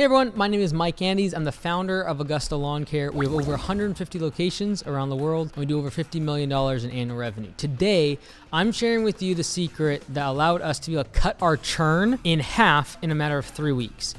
Hey everyone, my name is Mike Andes. I'm the founder of Augusta Lawn Care. We have over 150 locations around the world, and we do over $50 million in annual revenue. Today, I'm sharing with you the secret that allowed us to be able to cut our churn in half in a matter of 3 weeks.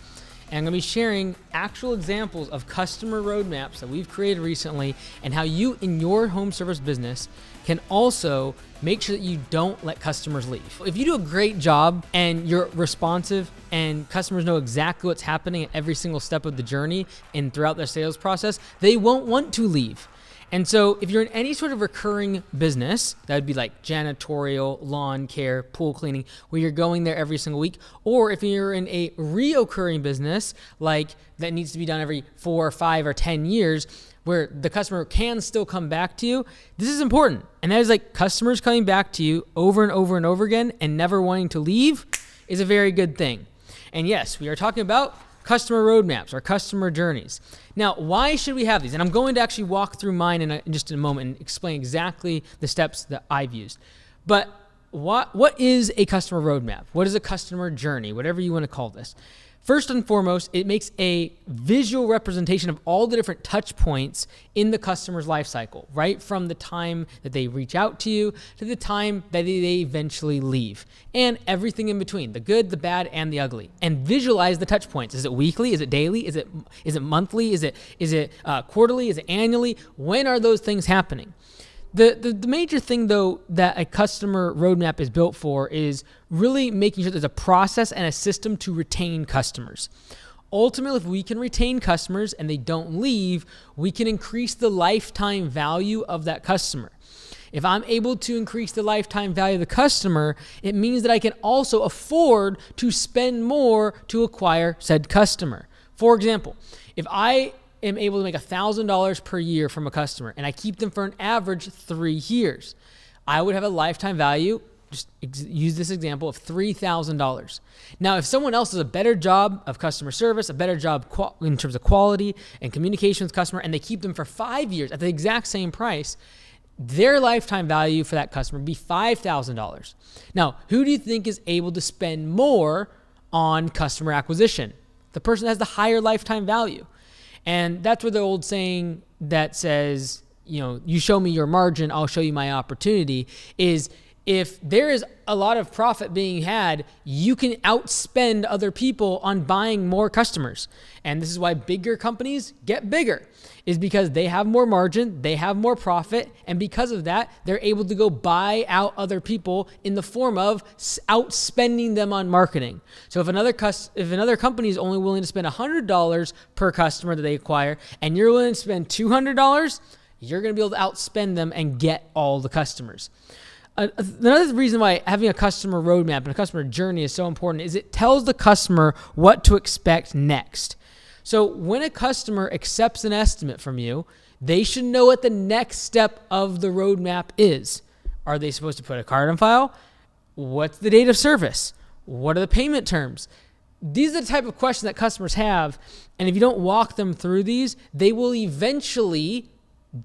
And I'm going to be sharing actual examples of customer roadmaps that we've created recently and how you in your home service business can also make sure that you don't let customers leave. If you do a great job and you're responsive and customers know exactly what's happening at every single step of the journey and throughout their sales process, they won't want to leave. And so if you're in any sort of recurring business, that would be like janitorial, lawn care, pool cleaning, where you're going there every single week, or if you're in a reoccurring business, like that needs to be done every 4 or 5 or 10 years, where the customer can still come back to you, this is important. And that is like customers coming back to you over and over and over again and never wanting to leave is a very good thing. And yes, we are talking about customer roadmaps or customer journeys. Now, why should we have these? And I'm going to actually walk through mine in just a moment and explain exactly the steps that I've used. But what is a customer roadmap? What is a customer journey? Whatever you want to call this. First and foremost, it makes a visual representation of all the different touch points in the customer's life cycle, right from the time that they reach out to you to the time that they eventually leave, and everything in between, the good, the bad, and the ugly. And visualize the touch points. Is it weekly? Is it daily? Is it monthly? Is it quarterly? Is it annually? When are those things happening? The major thing, though, that a customer roadmap is built for is really making sure there's a process and a system to retain customers. Ultimately, if we can retain customers and they don't leave, we can increase the lifetime value of that customer. If I'm able to increase the lifetime value of the customer, it means that I can also afford to spend more to acquire said customer. For example, if I am able to make $1,000 per year from a customer and I keep them for an average 3 years, I would have a lifetime value, just use this example, of $3,000. Now, if someone else does a better job of customer service, a better job in terms of quality and communication with the customer, and they keep them for 5 years at the exact same price, their lifetime value for that customer would be $5,000. Now, who do you think is able to spend more on customer acquisition? The person that has the higher lifetime value. And that's where the old saying that says, you show me your margin, I'll show you my opportunity, is if there is a lot of profit being had, you can outspend other people on buying more customers. And this is why bigger companies get bigger, is because they have more margin, they have more profit, and because of that, they're able to go buy out other people in the form of outspending them on marketing. So if another company is only willing to spend $100 per customer that they acquire, and you're willing to spend $200, you're going to be able to outspend them and get all the customers. Another reason why having a customer roadmap and a customer journey is so important is it tells the customer what to expect next. So when a customer accepts an estimate from you, they should know what the next step of the roadmap is. Are they supposed to put a card on file? What's the date of service? What are the payment terms? These are the type of questions that customers have, and if you don't walk them through these, they will eventually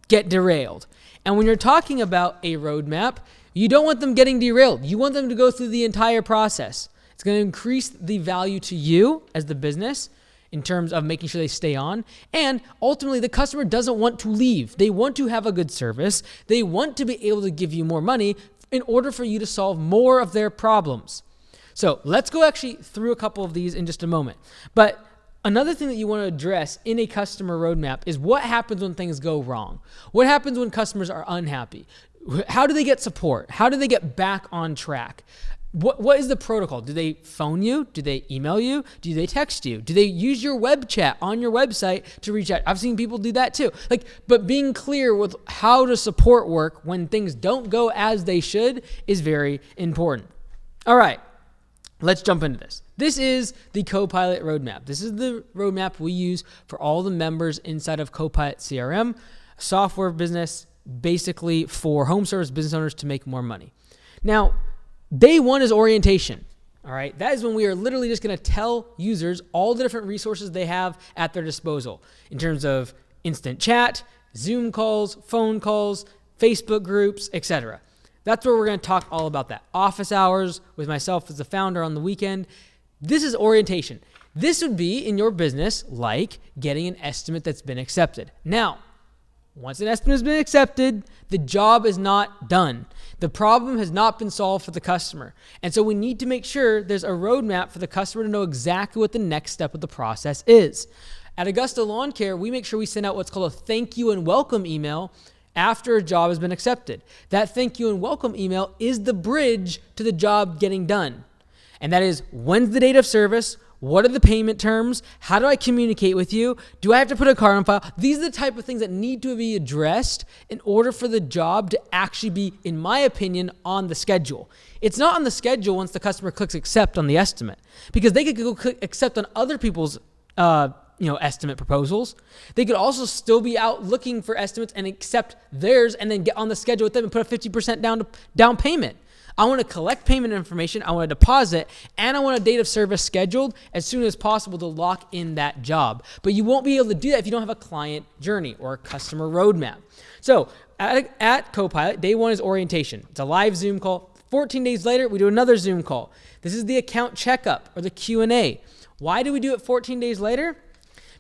get derailed. And when you're talking about a roadmap, you don't want them getting derailed. You want them to go through the entire process. It's going to increase the value to you as the business in terms of making sure they stay on. And ultimately, the customer doesn't want to leave. They want to have a good service. They want to be able to give you more money in order for you to solve more of their problems. So let's go actually through a couple of these in just a moment. But another thing that you want to address in a customer roadmap is what happens when things go wrong. What happens when customers are unhappy? How do they get support? How do they get back on track? What is the protocol? Do they phone you? Do they email you? Do they text you? Do they use your web chat on your website to reach out? I've seen people do that too. But being clear with how to support work when things don't go as they should is very important. All right, let's jump into this. This is the CoPilot roadmap. This is the roadmap we use for all the members inside of CoPilot CRM, software business, basically for home service business owners to make more money. Now, day one is orientation. All right. That is when we are literally just going to tell users all the different resources they have at their disposal in terms of instant chat, Zoom calls, phone calls, Facebook groups, etc. That's where we're going to talk all about that. Office hours with myself as the founder on the weekend. This is orientation. This would be in your business like getting an estimate that's been accepted. Now, once an estimate has been accepted, the job is not done. The problem has not been solved for the customer. And so we need to make sure there's a roadmap for the customer to know exactly what the next step of the process is. At Augusta Lawn Care, we make sure we send out what's called a thank you and welcome email after a job has been accepted. That thank you and welcome email is the bridge to the job getting done. And that is, when's the date of service? What are the payment terms? How do I communicate with you? Do I have to put a card on file? These are the type of things that need to be addressed in order for the job to actually be, in my opinion, on the schedule. It's not on the schedule once the customer clicks accept on the estimate, because they could go click accept on other people's estimate proposals. They could also still be out looking for estimates and accept theirs and then get on the schedule with them and put a 50% down payment. I want to collect payment information, I want to deposit, and I want a date of service scheduled as soon as possible to lock in that job. But you won't be able to do that if you don't have a client journey or a customer roadmap. So at CoPilot, day one is orientation. It's a live Zoom call. 14 days later, we do another Zoom call. This is the account checkup or the Q&A. Why do we do it 14 days later?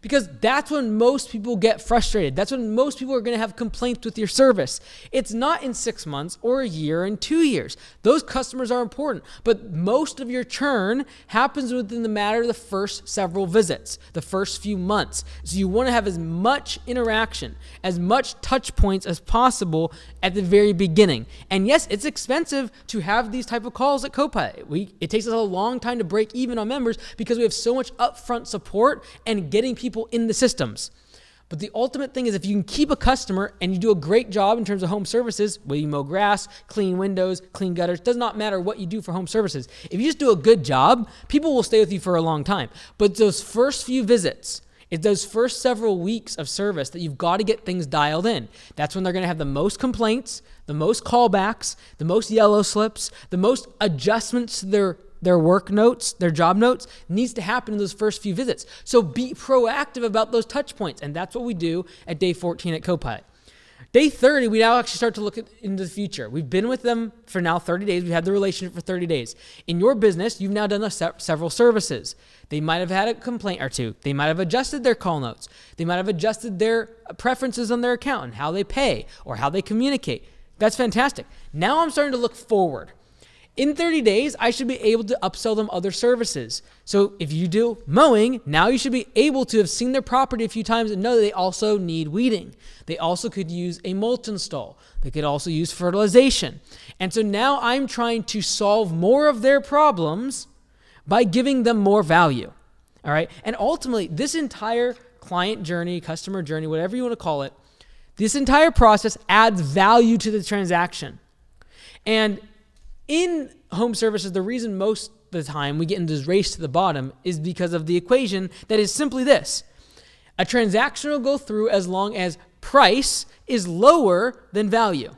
Because that's when most people get frustrated. That's when most people are going to have complaints with your service. It's not in 6 months or a year and 2 years. Those customers are important, but most of your churn happens within the matter of the first several visits, the first few months. So you want to have as much interaction, as much touch points as possible at the very beginning. And yes, it's expensive to have these type of calls at CoPilot. It takes us a long time to break even on members because we have so much upfront support and getting people in the systems. But the ultimate thing is, if you can keep a customer and you do a great job in terms of home services, whether you mow grass, clean windows, clean gutters, does not matter what you do for home services. If you just do a good job, people will stay with you for a long time. But those first few visits, it's those first several weeks of service that you've got to get things dialed in. That's when they're going to have the most complaints, the most callbacks, the most yellow slips, the most adjustments to their work notes, their job notes, needs to happen in those first few visits. So be proactive about those touch points. And that's what we do at day 14 at CoPilot. Day 30, we now actually start to look into the future. We've been with them for now 30 days. We've had the relationship for 30 days. In your business, you've now done several services. They might have had a complaint or two. They might have adjusted their call notes. They might have adjusted their preferences on their account and how they pay or how they communicate. That's fantastic. Now I'm starting to look forward. In 30 days, I should be able to upsell them other services. So if you do mowing, now you should be able to have seen their property a few times and know that they also need weeding. They also could use a mulch install. They could also use fertilization. And so now I'm trying to solve more of their problems by giving them more value. All right. And ultimately, this entire client journey, customer journey, whatever you want to call it, this entire process adds value to the transaction. And in home services, the reason most of the time we get into this race to the bottom is because of the equation that is simply this. A transaction will go through as long as price is lower than value.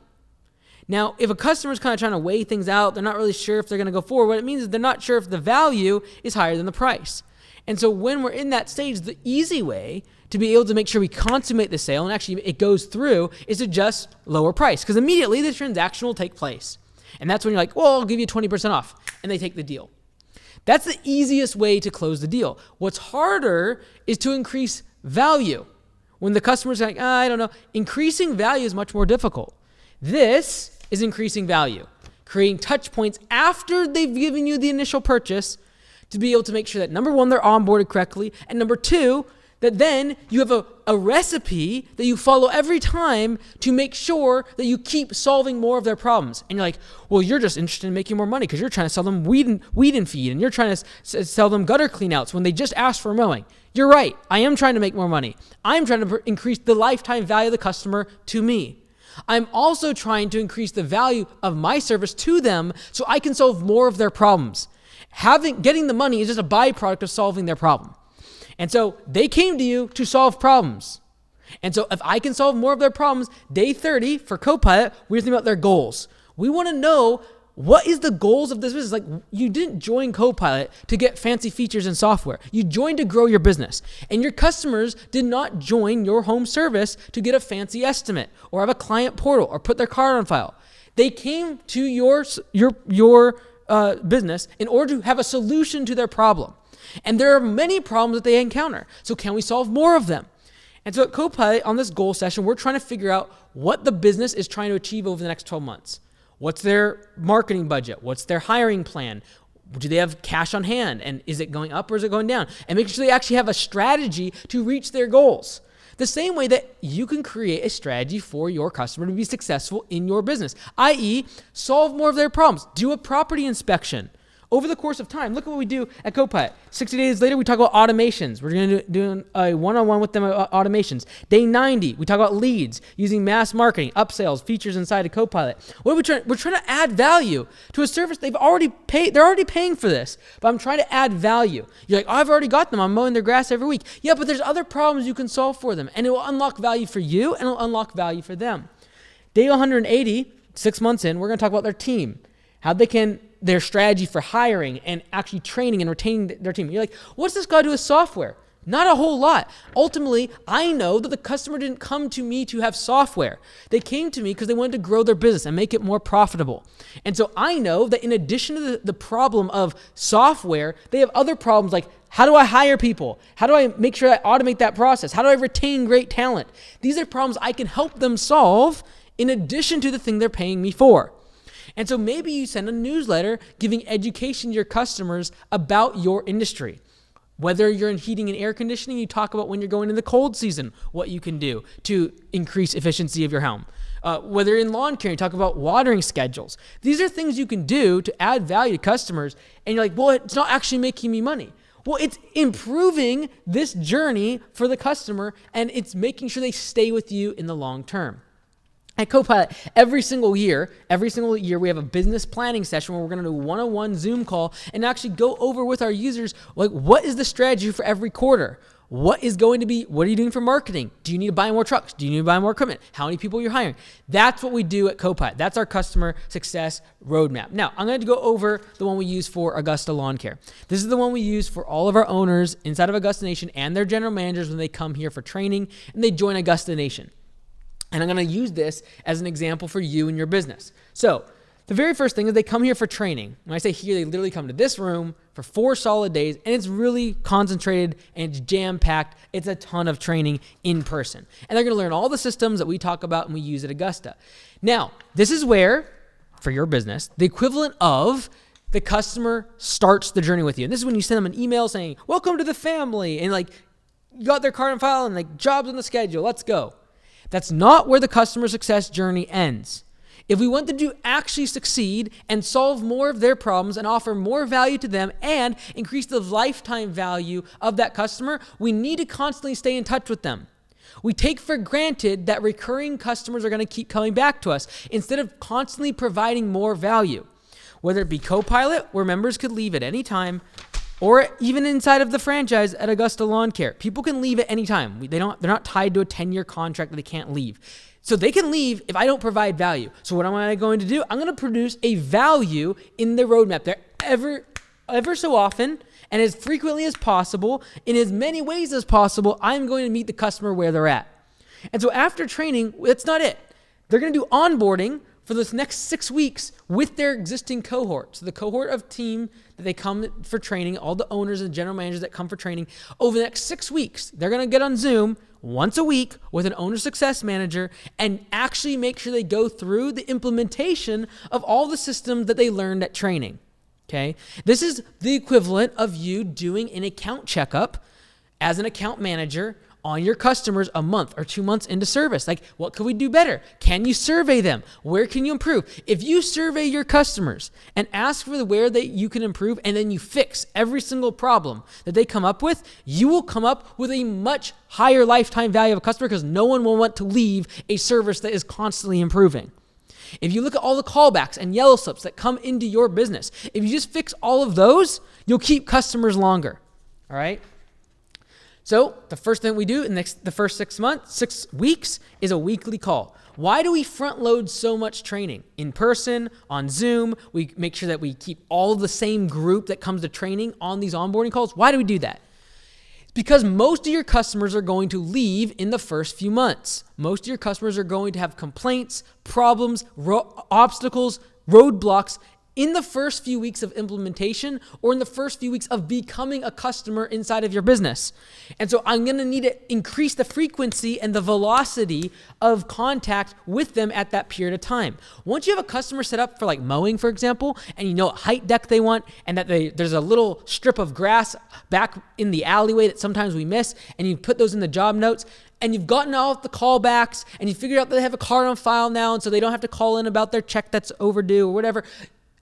Now, if a customer is kind of trying to weigh things out, they're not really sure if they're going to go forward, what it means is they're not sure if the value is higher than the price. And so when we're in that stage, the easy way to be able to make sure we consummate the sale and actually it goes through is to just lower price, because immediately the transaction will take place. And that's when you're like, well, I'll give you 20% off. And they take the deal. That's the easiest way to close the deal. What's harder is to increase value. When the customer's like, I don't know, increasing value is much more difficult. This is increasing value, creating touch points after they've given you the initial purchase to be able to make sure that, number one, they're onboarded correctly, and number two, that then you have a recipe that you follow every time to make sure that you keep solving more of their problems. And you're like, well, you're just interested in making more money because you're trying to sell them weed and feed, and you're trying to sell them gutter cleanouts when they just asked for mowing. You're right. I am trying to make more money. I'm trying to increase the lifetime value of the customer to me. I'm also trying to increase the value of my service to them so I can solve more of their problems. Getting the money is just a byproduct of solving their problem. And so they came to you to solve problems. And so if I can solve more of their problems, day 30 for CoPilot, we're thinking about their goals. We want to know, what is the goals of this business? Like, you didn't join CoPilot to get fancy features and software. You joined to grow your business. And your customers did not join your home service to get a fancy estimate or have a client portal or put their card on file. They came to your business in order to have a solution to their problem. And there are many problems that they encounter. So can we solve more of them? And so at CoPilot, on this goal session, we're trying to figure out what the business is trying to achieve over the next 12 months. What's their marketing budget? What's their hiring plan? Do they have cash on hand? And is it going up or is it going down? And making sure they actually have a strategy to reach their goals. The same way that you can create a strategy for your customer to be successful in your business, i.e., solve more of their problems. Do a property inspection. Over the course of time, look at what we do at CoPilot. 60 days later, we talk about automations. We're going to do a one-on-one with them about automations. Day 90, we talk about leads, using mass marketing, upsells, features inside of CoPilot. What are we trying? We're trying to add value to a service they've already paid. They're already paying for this, but I'm trying to add value. You're like, oh, I've already got them. I'm mowing their grass every week. Yeah, but there's other problems you can solve for them, and it will unlock value for you, and it will unlock value for them. Day 180, 6 months in, we're going to talk about their team, how they can their strategy for hiring and actually training and retaining their team. You're like, what's this got to do with software? Not a whole lot. Ultimately, I know that the customer didn't come to me to have software. They came to me because they wanted to grow their business and make it more profitable. And so I know that in addition to the problem of software, they have other problems like, how do I hire people? How do I make sure I automate that process? How do I retain great talent? These are problems I can help them solve in addition to the thing they're paying me for. And so maybe you send a newsletter giving education to your customers about your industry. Whether you're in heating and air conditioning, you talk about when you're going in the cold season, what you can do to increase efficiency of your home. Whether in lawn care, you talk about watering schedules. These are things you can do to add value to customers. And you're like, well, it's not actually making me money. Well, it's improving this journey for the customer, and it's making sure they stay with you in the long term. At CoPilot, every single year, we have a business planning session where we're going to do a one-on-one Zoom call and actually go over with our users, like, what is the strategy for every quarter? What are you doing for marketing? Do you need to buy more trucks? Do you need to buy more equipment? How many people you're hiring? That's what we do at CoPilot. That's our customer success roadmap. Now, I'm going to go over the one we use for Augusta Lawn Care. This is the one we use for all of our owners inside of Augusta Nation and their general managers when they come here for training and they join Augusta Nation. And I'm going to use this as an example for you and your business. So the very first thing is they come here for training. When I say here, they literally come to this room for 4 solid days, and it's really concentrated and it's jam-packed. It's a ton of training in person. And they're going to learn all the systems that we talk about and we use at Augusta. Now, this is where, for your business, the equivalent of the customer starts the journey with you. And this is when you send them an email saying, welcome to the family, and like, you got their card and file and like, jobs on the schedule, let's go. That's not where the customer success journey ends. If we want them to actually succeed and solve more of their problems and offer more value to them and increase the lifetime value of that customer, we need to constantly stay in touch with them. We take for granted that recurring customers are going to keep coming back to us instead of constantly providing more value. Whether it be CoPilot, where members could leave at any time, or even inside of the franchise at Augusta Lawn Care. People can leave at any time. They're not tied to a 10-year contract that they can't leave. So they can leave if I don't provide value. So what am I going to do? I'm going to produce a value in the roadmap there ever so often and as frequently as possible, in as many ways as possible. I'm going to meet the customer where they're at. And so after training, that's not it. They're going to do onboarding for this next 6 weeks with their existing cohort. So the cohort of team that they come for training, all the owners and general managers that come for training, over the next 6 weeks, they're going to get on Zoom once a week with an owner success manager and actually make sure they go through the implementation of all the systems that they learned at training. Okay? This is the equivalent of you doing an account checkup as an account manager on your customers a month or 2 months into service. Like, what could we do better? Can you survey them? Where can you improve? If you survey your customers and ask for where you can improve, and then you fix every single problem that they come up with, you will come up with a much higher lifetime value of a customer because no one will want to leave a service that is constantly improving. If you look at all the callbacks and yellow slips that come into your business, if you just fix all of those, you'll keep customers longer. All right? So the first thing we do in the first 6 weeks is a weekly call. Why do we front load so much training? In person, on Zoom, we make sure that we keep all of the same group that comes to training on these onboarding calls. Why do we do that? It's because most of your customers are going to leave in the first few months. Most of your customers are going to have complaints, problems, obstacles, roadblocks in the first few weeks of implementation or in the first few weeks of becoming a customer inside of your business. And so I'm going to need to increase the frequency and the velocity of contact with them at that period of time. Once you have a customer set up for like mowing, for example, and you know what height deck they want, and that there's a little strip of grass back in the alleyway that sometimes we miss, and you put those in the job notes, and you've gotten all of the callbacks, and you figured out that they have a card on file now, and so they don't have to call in about their check that's overdue or whatever.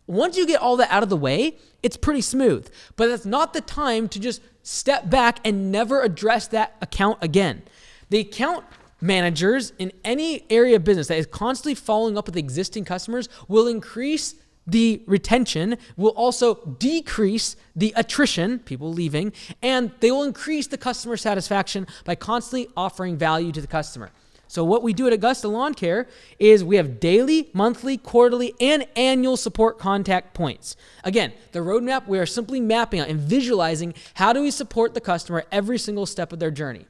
Once you get all that out of the way, it's pretty smooth. But that's not the time to just step back and never address that account again. The account managers in any area of business that is constantly following up with existing customers will increase the retention, will also decrease the attrition, people leaving, and they will increase the customer satisfaction by constantly offering value to the customer. So what we do at Augusta Lawn Care is we have daily, monthly, quarterly, and annual support contact points. Again, the roadmap, we are simply mapping out and visualizing how do we support the customer every single step of their journey.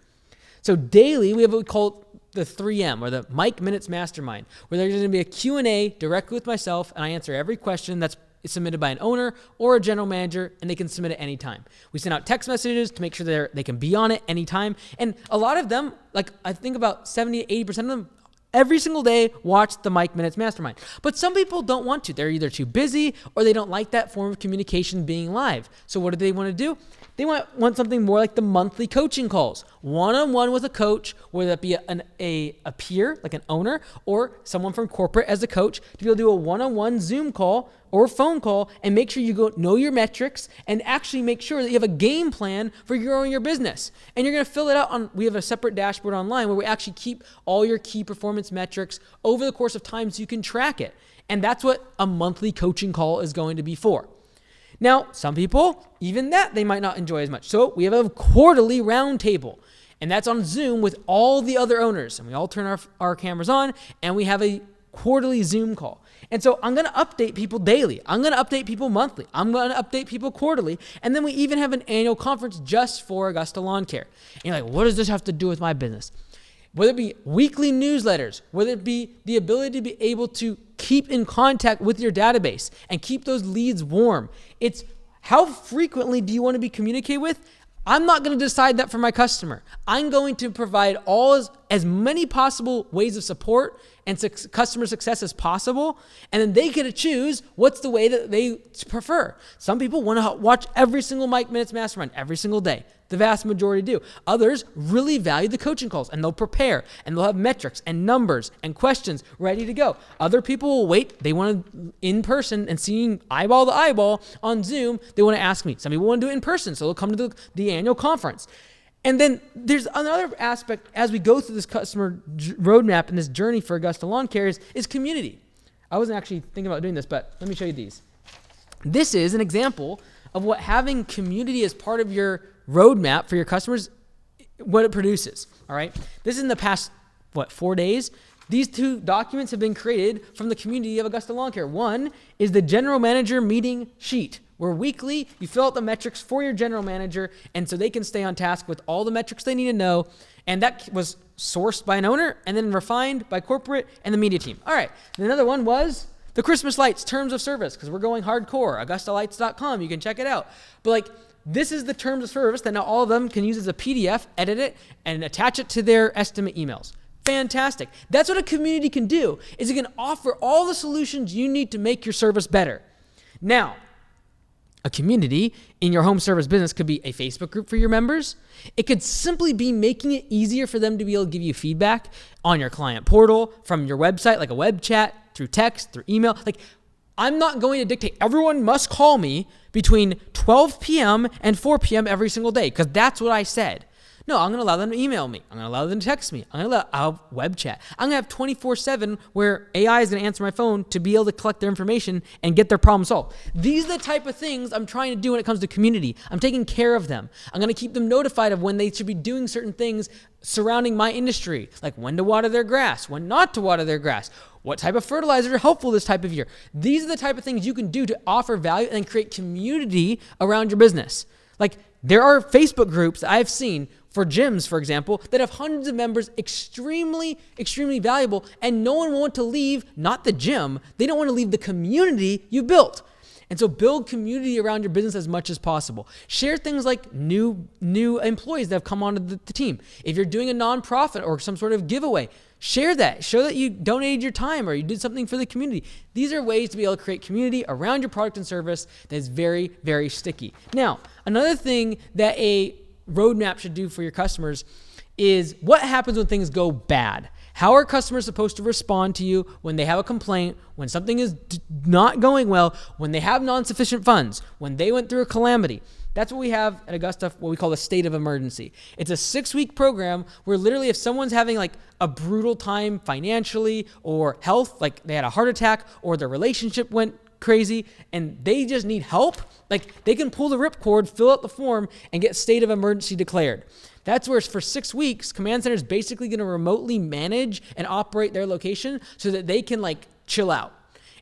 So daily, we have what we call the 3M, or the Mike Minutes Mastermind, where there's going to be a Q&A directly with myself, and I answer every question that's submitted by an owner or a general manager, and they can submit at any time. We send out text messages to make sure they can be on it anytime. And a lot of them, like I think about 70 to 80% of them, every single day watch the Mike Minutes Mastermind. But some people don't want to. They're either too busy or they don't like that form of communication being live. So what do they want to do? They want something more like the monthly coaching calls, one-on-one with a coach, whether that be a peer, like an owner, or someone from corporate as a coach, to be able to do a one-on-one Zoom call or phone call and make sure you go know your metrics and actually make sure that you have a game plan for growing your business. And you're going to fill it out we have a separate dashboard online where we actually keep all your key performance metrics over the course of time so you can track it. And that's what a monthly coaching call is going to be for. Now, some people, even that they might not enjoy as much. So we have a quarterly roundtable, and that's on Zoom with all the other owners. And we all turn our cameras on, and we have a quarterly Zoom call. And so I'm going to update people daily. I'm going to update people monthly. I'm going to update people quarterly. And then we even have an annual conference just for Augusta Lawn Care. And you're like, what does this have to do with my business? Whether it be weekly newsletters, whether it be the ability to be able to keep in contact with your database and keep those leads warm. It's how frequently do you want to be communicated with? I'm not going to decide that for my customer. I'm going to provide as many possible ways of support and customer success as possible, and then they get to choose what's the way that they prefer. Some people want to watch every single Mike Minutes Mastermind every single day. The vast majority do. Others really value the coaching calls, and they'll prepare, and they'll have metrics and numbers and questions ready to go. Other people will wait. They want to in person and seeing eyeball to eyeball on Zoom. They want to ask me. Some people want to do it in person, so they'll come to the annual conference. And then there's another aspect as we go through this customer roadmap and this journey for Augusta Lawn Care is community. I wasn't actually thinking about doing this, but let me show you these. This is an example of what having community as part of your roadmap for your customers, what it produces. All right. This is in the past, 4 days. These two documents have been created from the community of Augusta Lawn Care. One is the general manager meeting sheet, where weekly you fill out the metrics for your general manager, and so they can stay on task with all the metrics they need to know. And that was sourced by an owner and then refined by corporate and the media team. All right. And another one was the Christmas lights terms of service, because we're going hardcore. AugustaLights.com. You can check it out. But this is the terms of service that now all of them can use as a PDF, edit it, and attach it to their estimate emails. Fantastic. That's what a community can do, is it can offer all the solutions you need to make your service better. Now, a community in your home service business could be a Facebook group for your members. It could simply be making it easier for them to be able to give you feedback on your client portal, from your website, like a web chat, through text, through email. I'm not going to dictate everyone must call me between 12 p.m. and 4 p.m. every single day, because that's what I said. No, I'm going to allow them to email me. I'm going to allow them to text me. I'll have web chat. I'm going to have 24/7 where AI is going to answer my phone to be able to collect their information and get their problem solved. These are the type of things I'm trying to do when it comes to community. I'm taking care of them. I'm going to keep them notified of when they should be doing certain things surrounding my industry, like when to water their grass, when not to water their grass, what type of fertilizer are helpful this type of year. These are the type of things you can do to offer value and create community around your business. There are Facebook groups that I've seen for gyms, for example, that have hundreds of members, extremely, extremely valuable, and no one wants to leave, not the gym, they don't want to leave the community you built. And so build community around your business as much as possible. Share things like new employees that have come onto the team. If you're doing a nonprofit or some sort of giveaway, share that. Show that you donated your time or you did something for the community. These are ways to be able to create community around your product and service that is very, very sticky. Now, another thing that a roadmap should do for your customers is what happens when things go bad. How are customers supposed to respond to you when they have a complaint, when something is not going well, when they have non-sufficient funds, when they went through a calamity? That's what we have at Augusta, what we call a state of emergency. It's a 6-week program where literally if someone's having like a brutal time financially or health, like they had a heart attack or their relationship went crazy and they just need help, like they can pull the ripcord, fill out the form, and get state of emergency declared. That's where for 6 weeks, Command Center is basically going to remotely manage and operate their location so that they can like chill out.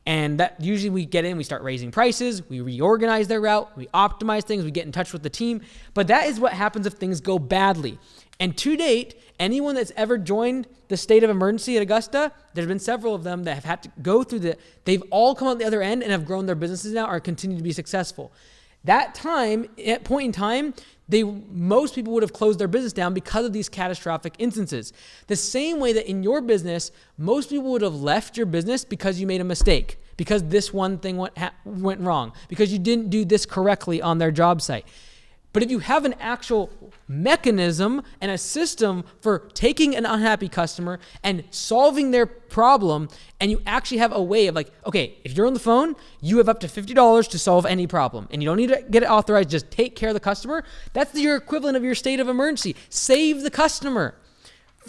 And that usually we get in, we start raising prices, we reorganize their route, we optimize things, we get in touch with the team. But that is what happens if things go badly. And to date, anyone that's ever joined the state of emergency at Augusta, there's been several of them that have had to go through they've all come out the other end and have grown their businesses now or continue to be successful. That time, at point in time, most people would have closed their business down because of these catastrophic instances. The same way that in your business, most people would have left your business because you made a mistake, because this one thing went wrong, because you didn't do this correctly on their job site. But if you have an actual mechanism and a system for taking an unhappy customer and solving their problem, and you actually have a way of like, okay, if you're on the phone, you have up to $50 to solve any problem, and you don't need to get it authorized, just take care of the customer. That's your equivalent of your state of emergency. Save the customer.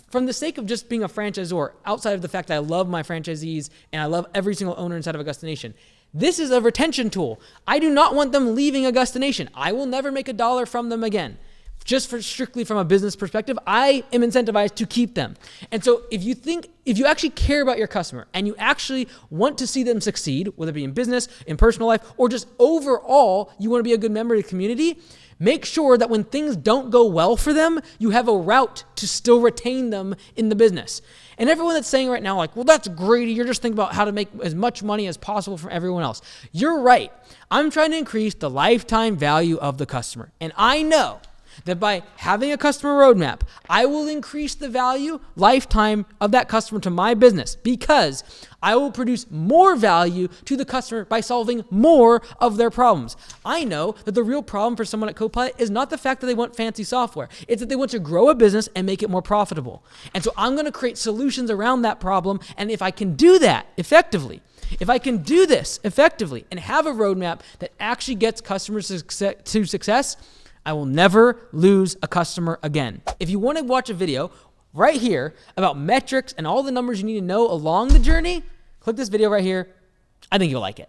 From the sake of just being a franchisor, outside of the fact that I love my franchisees and I love every single owner inside of Augusta Nation, this is a retention tool. I do not want them leaving Augusta Nation. I will never make $1 from them again. Just strictly from a business perspective, I am incentivized to keep them. And so if you actually care about your customer and you actually want to see them succeed, whether it be in business, in personal life, or just overall, you want to be a good member of the community, make sure that when things don't go well for them, you have a route to still retain them in the business. And everyone that's saying right now, like, well, that's greedy. You're just thinking about how to make as much money as possible from everyone else. You're right. I'm trying to increase the lifetime value of the customer. And I know that by having a customer roadmap, I will increase the value lifetime of that customer to my business because I will produce more value to the customer by solving more of their problems. I know that the real problem for someone at CoPilot is not the fact that they want fancy software. It's that they want to grow a business and make it more profitable. And so I'm going to create solutions around that problem. And if I can do that effectively, if I can do this effectively and have a roadmap that actually gets customers to success, I will never lose a customer again. If you want to watch a video right here about metrics and all the numbers you need to know along the journey, click this video right here. I think you'll like it.